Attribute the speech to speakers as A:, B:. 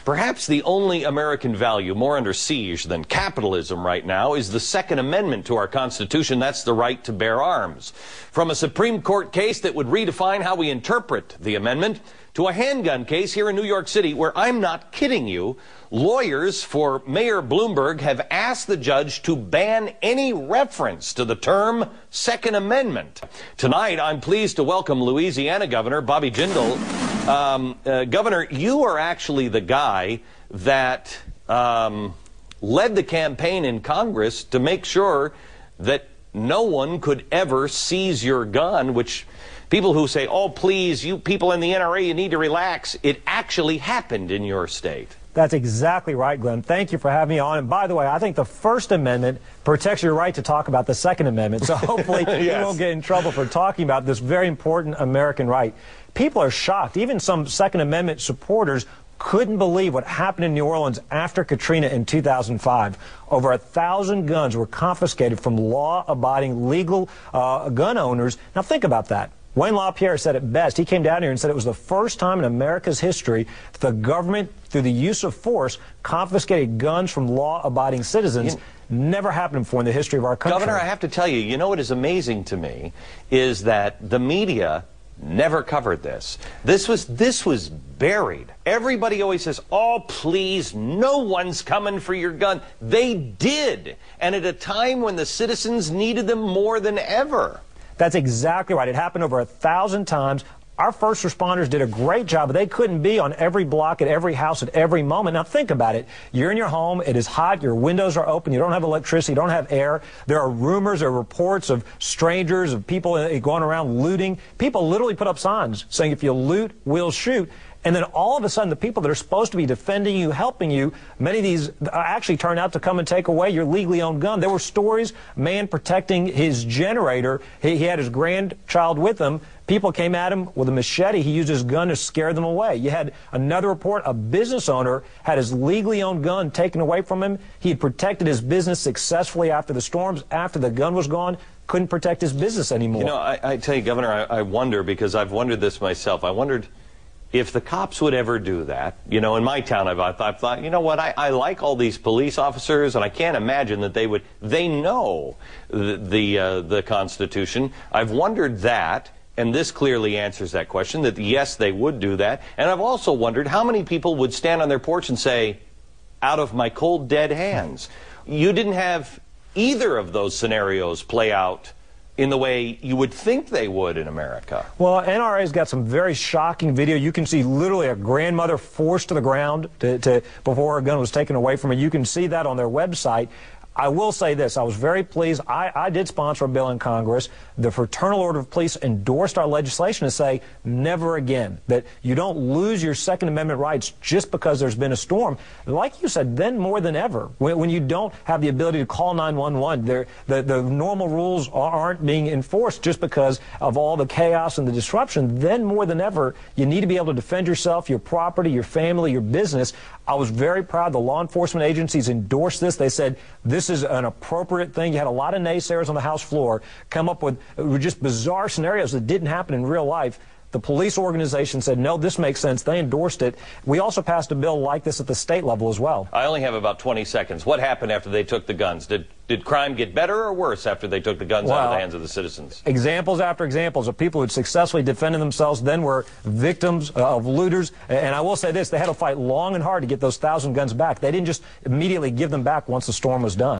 A: Perhaps the only American value more under siege than capitalism right now is the Second Amendment to our Constitution. That's the right to bear arms. From a Supreme Court case that would redefine how we interpret the amendment to a handgun case here in New York City where, I'm not kidding you, lawyers for Mayor Bloomberg have asked the judge to ban any reference to the term Second Amendment. Tonight, I'm pleased to welcome Louisiana Governor Bobby Jindal. Governor, you are actually the guy that led the campaign in Congress to make sure that no one could ever seize your gun, which people who say, oh, please, you people in the NRA, you need to relax, it actually happened in your state.
B: That's exactly right, Glenn. Thank you for having me on. And by the way, I think the First Amendment protects your right to talk about the Second Amendment. So hopefully yes, you won't get in trouble for talking about this very important American right. People are shocked. Even some Second Amendment supporters couldn't believe what happened in New Orleans after Katrina in 2005. Over 1,000 guns were confiscated from law-abiding legal gun owners. Now think about that. Wayne LaPierre said it best. He came down here and said it was the first time in America's history that the government, through the use of force, confiscated guns from law-abiding citizens. Never happened before in the history of our country.
A: Governor, I have to tell you, you know what is amazing to me is that the media never covered this. This was buried. Everybody always says, oh, please, no one's coming for your gun. They did, and at a time when the citizens needed them more than ever.
B: That's exactly right. It happened over 1,000 times. Our first responders did a great job, but they couldn't be on every block, at every house, at every moment. Now think about it. You're in your home. It is hot. Your windows are open. You don't have electricity. You don't have air. There are rumors or reports of strangers, of people going around looting. People literally put up signs saying, if you loot, we'll shoot. And then all of a sudden, the people that are supposed to be defending you, helping you, many of these actually turn out to come and take away your legally owned gun. There were stories, man protecting his generator. He had his grandchild with him. People came at him with a machete. He used his gun to scare them away. You had another report, a business owner had his legally owned gun taken away from him. He had protected his business successfully after the storms. After the gun was gone, couldn't protect his business anymore.
A: You know, I tell you, Governor, I wonder, because I've wondered this myself. I wondered if the cops would ever do that. You know, in my town, I've thought, you know what, I like all these police officers, and I can't imagine that they know the Constitution. I've wondered that, and this clearly answers that question, that yes, they would do that. And I've also wondered how many people would stand on their porch and say, out of my cold, dead hands. You didn't have either of those scenarios play out in the way you would think they would in America.
B: Well, NRA's got some very shocking video. You can see literally a grandmother forced to the ground before her gun was taken away from her. You can see that on their website. I will say this, I was very pleased. I did sponsor a bill in Congress. The Fraternal Order of Police endorsed our legislation to say never again, that you don't lose your Second Amendment rights just because there's been a storm. Like you said, then more than ever, when you don't have the ability to call 911, the normal rules aren't being enforced just because of all the chaos and the disruption, then more than ever, you need to be able to defend yourself, your property, your family, your business. I was very proud the law enforcement agencies endorsed this. They said this is an appropriate thing. You had a lot of naysayers on the House floor come up with just bizarre scenarios that didn't happen in real life. The police organization said, no, this makes sense. They endorsed it. We also passed a bill like this at the state level as well.
A: I only have about 20 seconds. What happened after they took the guns? Did crime get better or worse after they took the guns out of the hands of the citizens?
B: Examples after examples of people who had successfully defended themselves, then were victims of looters. And I will say this, they had to fight long and hard to get those 1,000 guns back. They didn't just immediately give them back once the storm was done.